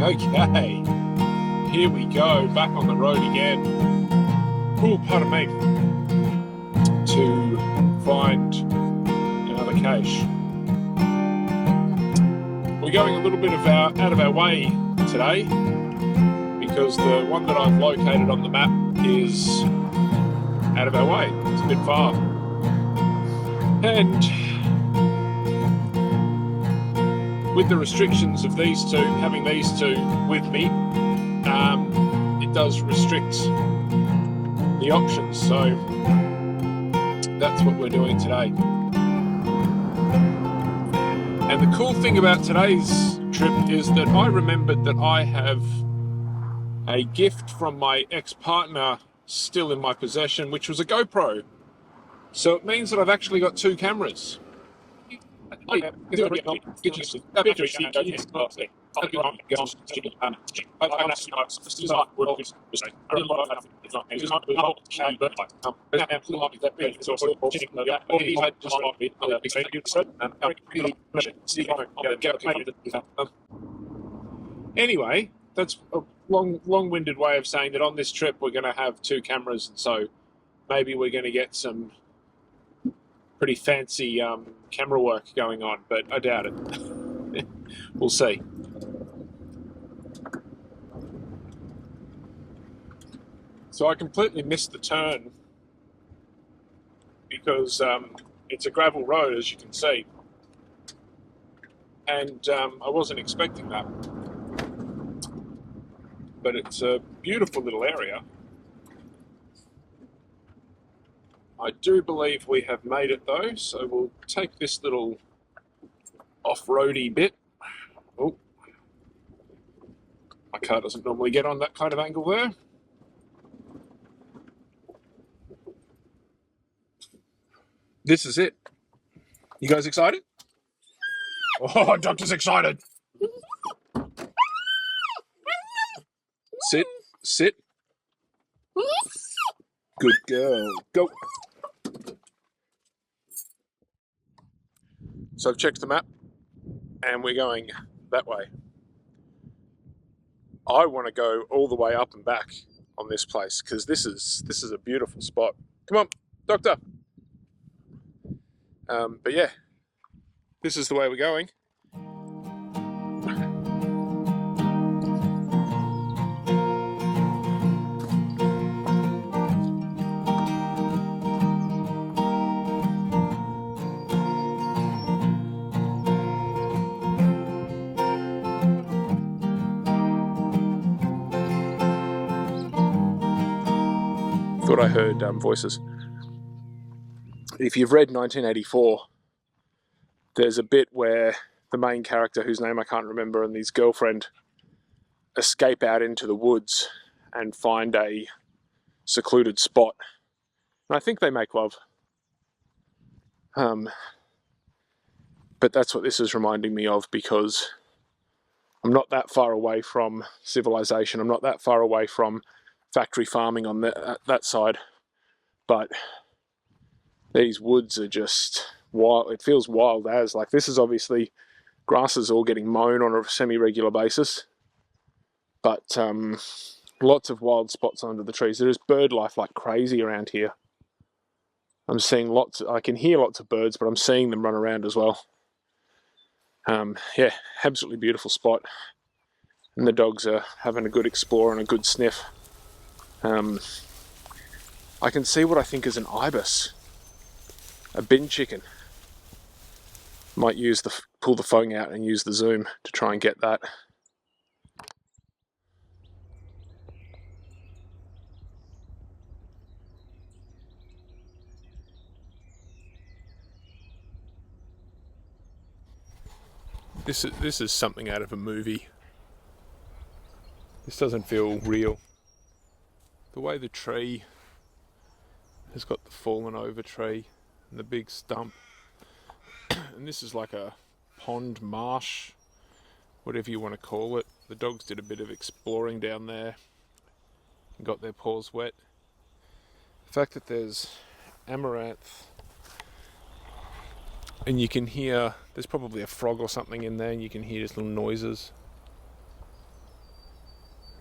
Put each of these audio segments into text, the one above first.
Okay, here we go, back on the road again. Oh, pardon me. To find another cache. We're going a little bit out of our way today because the one that I've located on the map is out of our way. It's a bit far. And with the restrictions of these two, having these two with me, it does restrict the options. So that's what we're doing today. And the cool thing about today's trip is that I remembered that I have a gift from my ex-partner still in my possession, which was a GoPro. So it means that I've actually got two cameras. Anyway, that's a long-winded way of saying that on this trip we're going to have two cameras, and so maybe we're going to get some pretty fancy camera work going on, but I doubt it. We'll see. So I completely missed the turn because it's a gravel road, as you can see, and I wasn't expecting that. But it's a beautiful little area. I do believe we have made it though, so we'll take this little off-roady bit. Oh, my car doesn't normally get on that kind of angle there. This is it. You guys excited? Oh, Doctor's excited. Sit, sit. Good girl. Go. So I've checked the map and we're going that way. I want to go all the way up and back on this place because this is a beautiful spot. Come on, Doctor. But yeah, this is the way we're going. Thought I heard voices. If you've read 1984, there's a bit where the main character, whose name I can't remember, and his girlfriend escape out into the woods and find a secluded spot. And I think they make love. But that's what this is reminding me of, because I'm not that far away from civilization. I'm not that far away from factory farming on that side, but these woods are just wild. It feels wild as, like, this is obviously grass is all getting mown on a semi-regular basis, but lots of wild spots under the trees. There is bird life like crazy around here. I'm seeing I can hear lots of birds, but I'm seeing them run around as well. Yeah, absolutely beautiful spot, and the dogs are having a good explore and a good sniff. I can see what I think is an ibis, a bin chicken. Might pull the phone out and use the zoom to try and get that. This is something out of a movie. This doesn't feel real. The way the tree has got the fallen over tree and the big stump, and this is like a pond, marsh, whatever you want to call it. The dogs did a bit of exploring down there and got their paws wet. The fact that there's amaranth, and you can hear, there's probably a frog or something in there, and you can hear just little noises.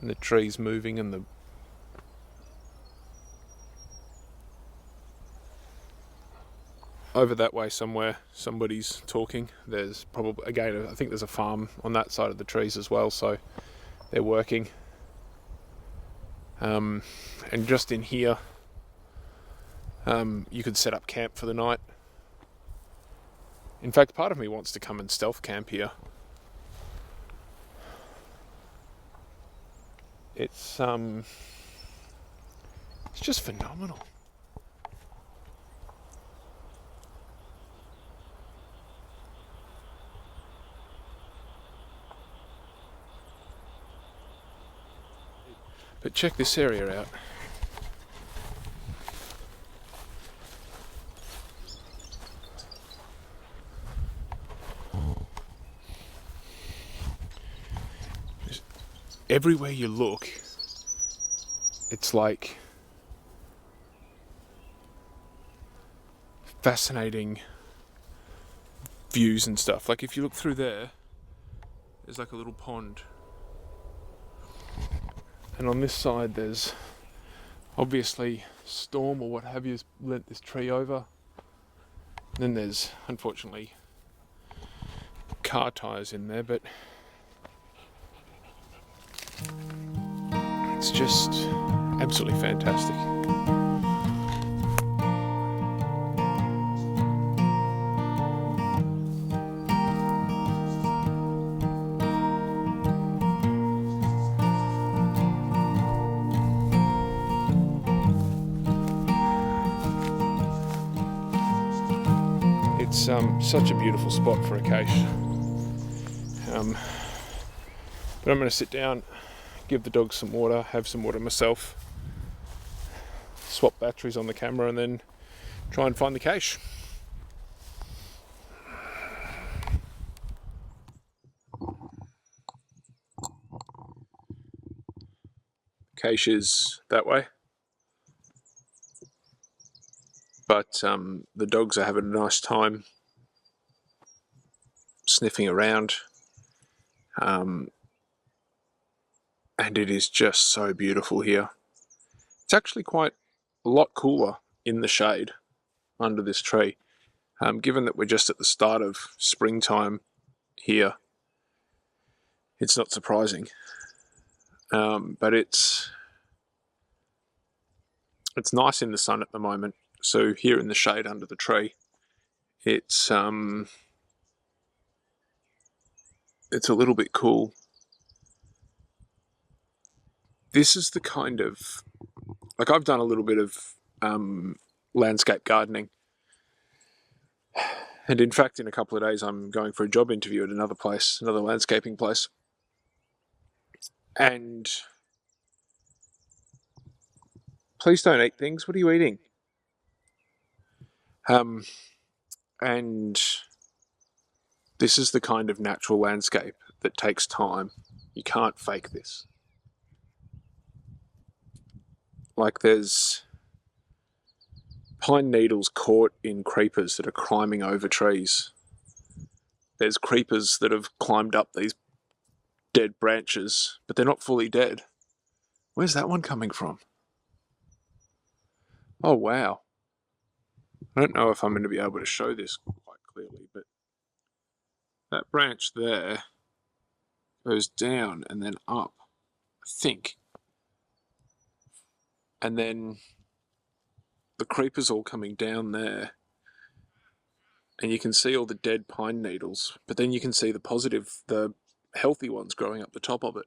and the trees moving, and the over that way somewhere somebody's talking. There's probably, again, I think there's a farm on that side of the trees as well, so they're working. And just in here, you could set up camp for the night. In fact, part of me wants to come and stealth camp here. It's just phenomenal. But check this area out. Everywhere you look, it's like fascinating views and stuff. Like if you look through there, there's like a little pond. And on this side there's obviously storm or what have you has lent this tree over. And then there's unfortunately car tyres in there, but it's just absolutely fantastic. It's such a beautiful spot for a cache. But I'm going to sit down, give the dogs some water, have some water myself, swap batteries on the camera, and then try and find the cache. Cache is that way, but the dogs are having a nice time sniffing around, and it is just so beautiful here. It's actually quite a lot cooler in the shade under this tree, given that we're just at the start of springtime here. It's not surprising, but it's nice in the sun at the moment. So here in the shade under the tree, it's a little bit cool. This is the kind of, like, I've done a little bit of landscape gardening, and in fact in a couple of days I'm going for a job interview at another place, another landscaping place, and please don't eat things. What are you eating? And this is the kind of natural landscape that takes time. You can't fake this. Like, there's pine needles caught in creepers that are climbing over trees. There's creepers that have climbed up these dead branches, but they're not fully dead. Where's that one coming from? Oh wow. I don't know if I'm going to be able to show this quite clearly, but that branch there goes down and then up, I think. And then the creepers all coming down there, and you can see all the dead pine needles, but then you can see the healthy ones growing up the top of it,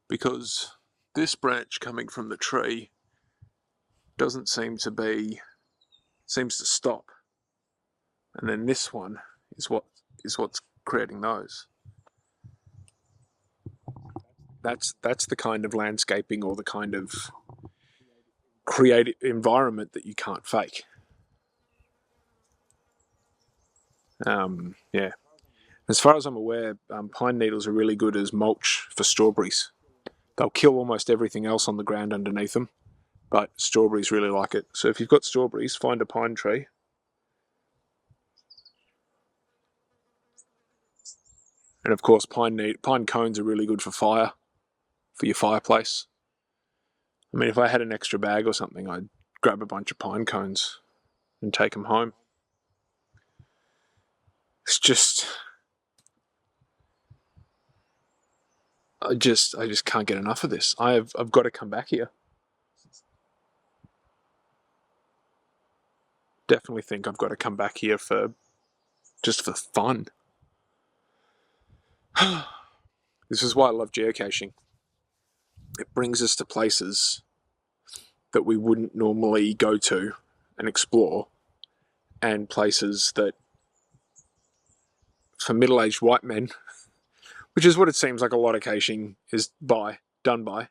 because this branch coming from the tree doesn't seems to stop, and then this one is what's creating those. That's the kind of landscaping, or the kind of creative environment that you can't fake. Yeah. As far as I'm aware, pine needles are really good as mulch for strawberries. They'll kill almost everything else on the ground underneath them, but strawberries really like it. So if you've got strawberries, find a pine tree. And of course, pine cones are really good for fire for your fireplace. I mean, if I had an extra bag or something, I'd grab a bunch of pine cones and take them home. It's just, I just can't get enough of this. I've got to come back here. Definitely think I've got to come back here just for fun. This is why I love geocaching. It brings us to places that we wouldn't normally go to and explore, and places that, for middle-aged white men, which is what it seems like a lot of caching is done by,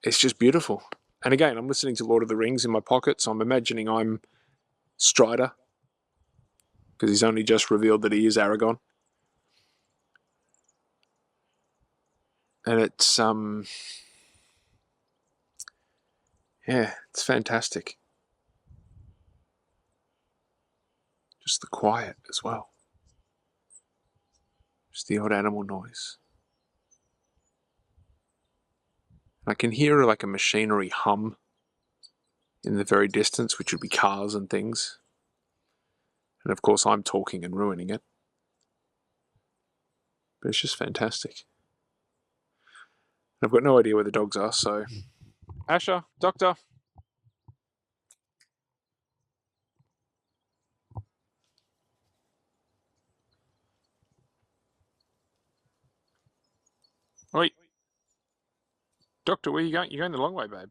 it's just beautiful. And again, I'm listening to Lord of the Rings in my pocket, so I'm imagining I'm Strider, because he's only just revealed that he is Aragorn. And it's, yeah, it's fantastic. Just the quiet as well. Just the odd animal noise. I can hear like a machinery hum in the very distance, which would be cars and things. And of course I'm talking and ruining it. But it's just fantastic. I've got no idea where the dogs are, so... Asher, doctor! Oi! Doctor, where are you going? You're going the long way, babe.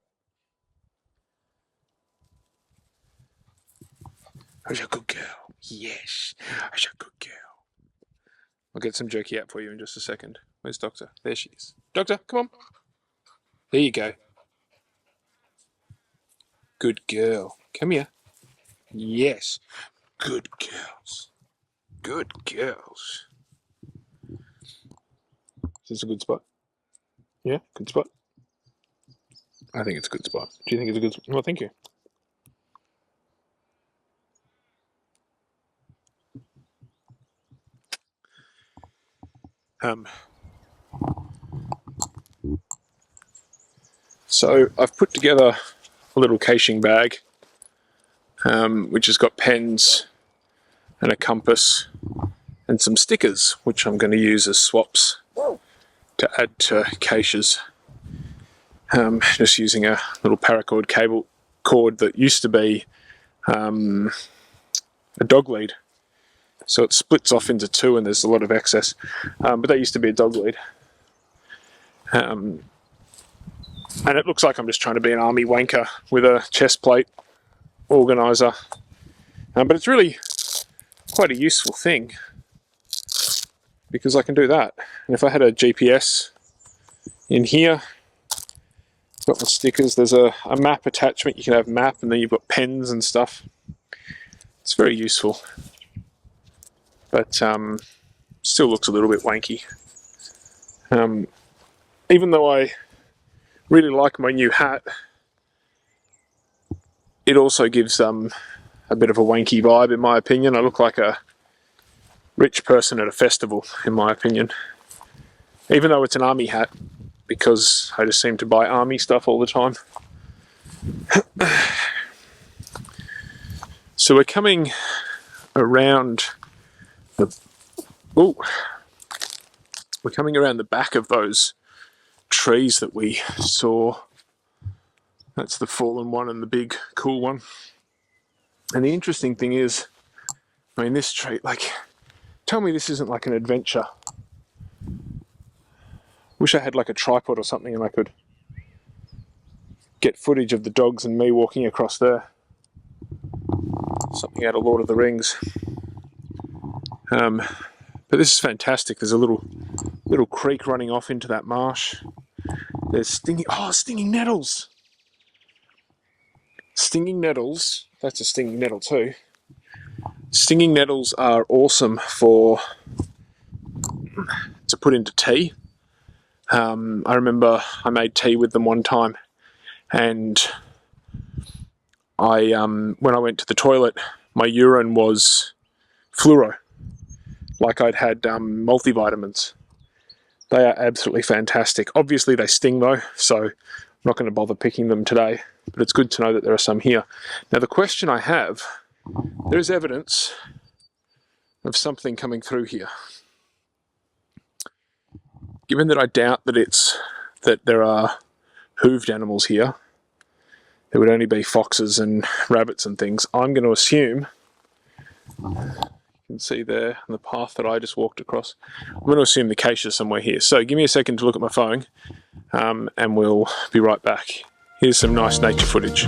Who's a good girl? Yes, who's a good girl. I'll get some jerky out for you in just a second. Where's Doctor? There she is. Doctor, come on. There you go. Good girl. Come here. Yes. Good girls. Good girls. Is this a good spot? Yeah, good spot. I think it's a good spot. Do you think it's a good spot? Well, thank you. So I've put together a little caching bag, which has got pens and a compass and some stickers, which I'm going to use as swaps to add to caches. Just using a little paracord cable cord that used to be a dog lead. So it splits off into two and there's a lot of excess. But that used to be a dog lead. And it looks like I'm just trying to be an army wanker with a chest plate organiser. But it's really quite a useful thing, because I can do that. And if I had a GPS in here, got my stickers, there's a map attachment. You can have map and then you've got pens and stuff. It's very useful. But still looks a little bit wanky. Even though I really like my new hat, it also gives a bit of a wanky vibe, in my opinion. I look like a rich person at a festival, in my opinion. Even though it's an army hat, because I just seem to buy army stuff all the time. So we're coming around the... Ooh! We're coming around the back of those trees that we saw. That's the fallen one and the big cool one. And the interesting thing is, I mean, this tree, like, tell me this isn't like an adventure. Wish I had like a tripod or something and I could get footage of the dogs and me walking across there. Something out of Lord of the Rings. But this is fantastic. There's a little creek running off into that marsh. There's stinging nettles. Stinging nettles. That's a stinging nettle too. Stinging nettles are awesome to put into tea. I remember I made tea with them one time, and when I went to the toilet, my urine was fluoro, like I'd had multivitamins. They are absolutely fantastic. Obviously they sting though, so I'm not going to bother picking them today, but it's good to know that there are some here. Now the question I have, there is evidence of something coming through here. Given that I doubt that there are hooved animals here, there would only be foxes and rabbits and things, I'm going to assume, you can see there on the path that I just walked across, I'm going to assume the cache is somewhere here. So give me a second to look at my phone, and we'll be right back. Here's some nice nature footage.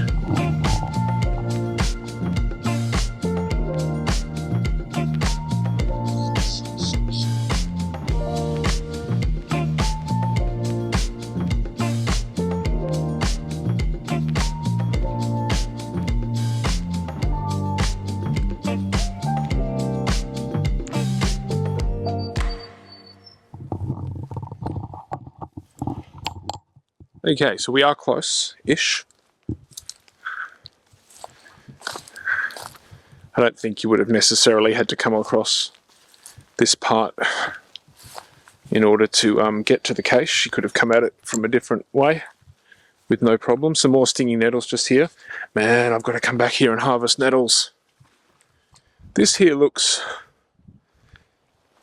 Okay, so we are close-ish. I don't think you would have necessarily had to come across this part in order to get to the cache. You could have come at it from a different way with no problem. Some more stinging nettles just here. Man, I've got to come back here and harvest nettles. This here looks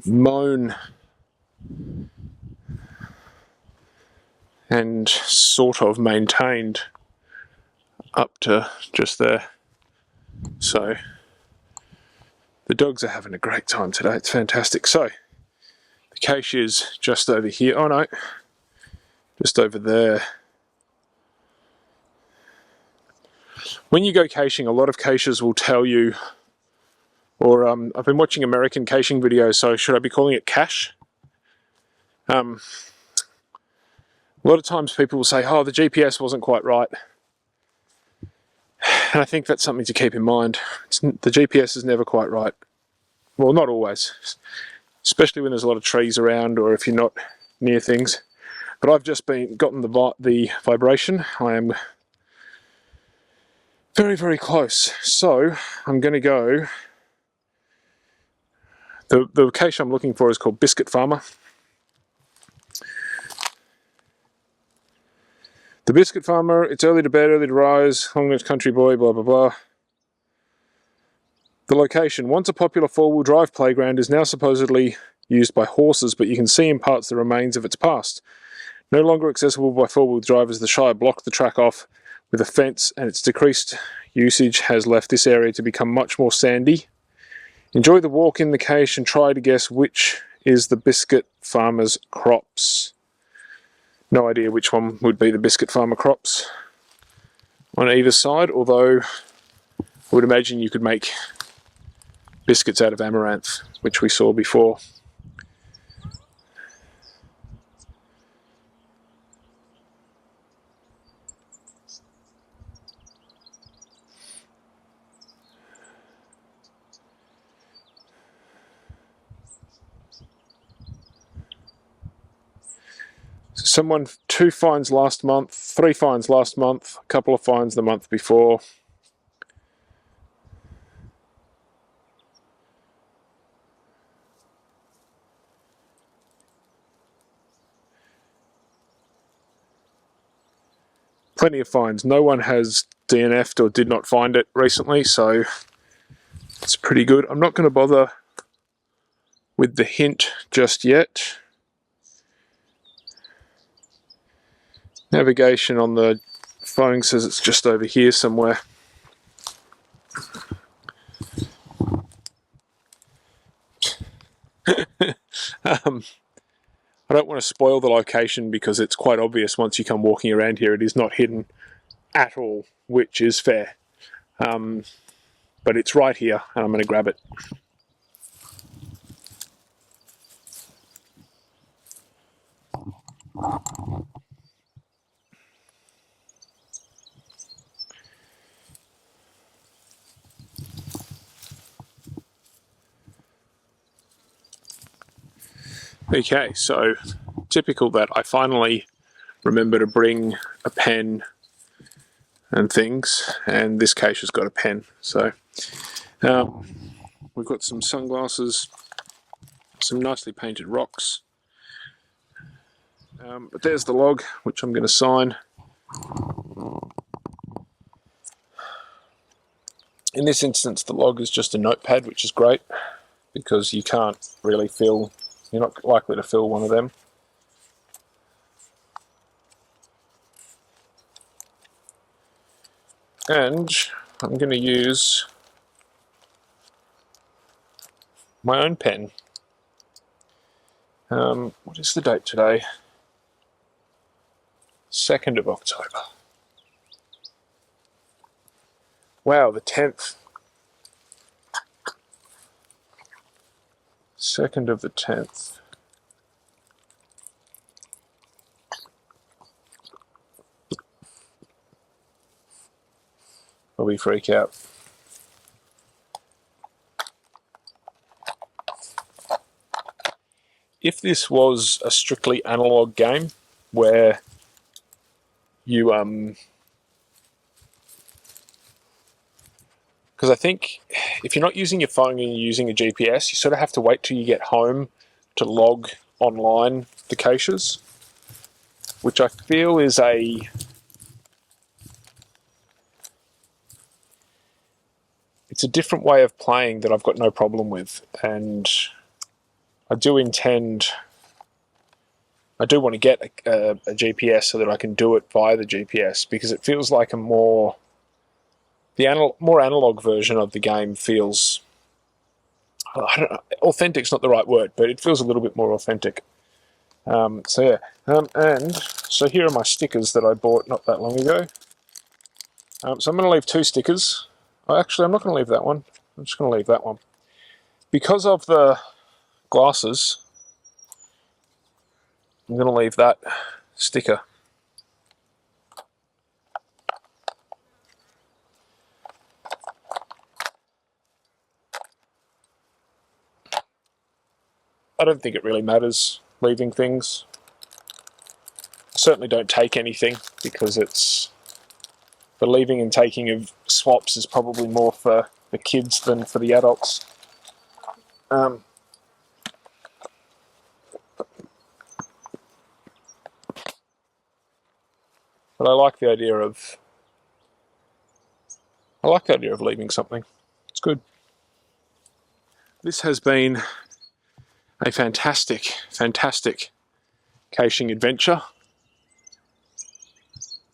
mown and sort of maintained up to just there. So the dogs are having a great time today. It's fantastic. So the cache is just over here. Oh no, just over there. When you go caching, a lot of caches will tell you, or I've been watching American caching videos, so should I be calling it cache? A lot of times people will say, oh, the GPS wasn't quite right. And I think that's something to keep in mind. The GPS is never quite right. Well, not always. Especially when there's a lot of trees around or if you're not near things. But I've just gotten the vibration. I am very, very close. So I'm going to go... The cache I'm looking for is called Biscuit Farmer. The Biscuit Farmer, it's early to bed, early to rise, long-lived country boy, blah, blah, blah. The location, once a popular four-wheel drive playground, is now supposedly used by horses, but you can see in parts the remains of its past. No longer accessible by four-wheel drive as the Shire blocked the track off with a fence, and its decreased usage has left this area to become much more sandy. Enjoy the walk in the cache and try to guess which is the Biscuit Farmer's crops. No idea which one would be the Biscuit Farmer crops on either side, although I would imagine you could make biscuits out of amaranth, which we saw before. Someone, 2 finds last month, 3 finds last month, a couple of finds the month before. Plenty of finds. No one has DNF'd or did not find it recently, so it's pretty good. I'm not going to bother with the hint just yet. Navigation on the phone says it's just over here somewhere. I don't want to spoil the location because it's quite obvious once you come walking around here. It is not hidden at all, which is fair. But it's right here and I'm going to grab it. Okay, so typical that I finally remember to bring a pen and things, and this cache has got a pen. So we've got some sunglasses, some nicely painted rocks, But there's the log, which I'm going to sign. In this instance, the log is just a notepad, which is great because you can't really fill, you're not likely to fill one of them. And I'm going to use my own pen. What is the date today? 2nd of October. Wow, the 10th. 2nd of the 10th. Probably freak out. If this was a strictly analog game where you because I think if you're not using your phone and you're using a GPS, you sort of have to wait till you get home to log online the caches, which I feel is it's a different way of playing that I've got no problem with, and I do want to get a GPS so that I can do it via the GPS, because it feels like more analog version of the game feels, I don't know, authentic's not the right word, but it feels a little bit more authentic. And so here are my stickers that I bought not that long ago. So I'm going to leave 2 stickers. Actually, I'm not going to leave that one. I'm just going to leave that one. Because of the glasses, I'm going to leave that sticker. I don't think it really matters leaving things. I certainly don't take anything, because the leaving and taking of swaps is probably more for the kids than for the adults. But I like the idea of leaving something. It's good. This has been a fantastic caching adventure,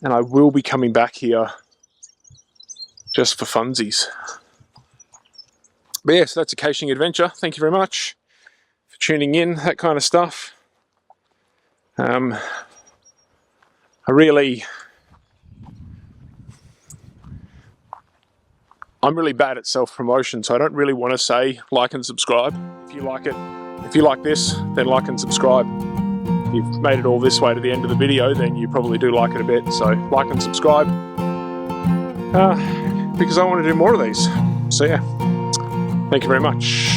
and I will be coming back here just for funsies. But yes, that's a caching adventure. Thank you very much for tuning in, that kind of stuff. I'm really bad at self-promotion, so I don't really want to say like and subscribe. If you like it, if you like this, then like and subscribe. If you've made it all this way to the end of the video, then you probably do like it a bit, so like and subscribe. Because I want to do more of these. So yeah, thank you very much.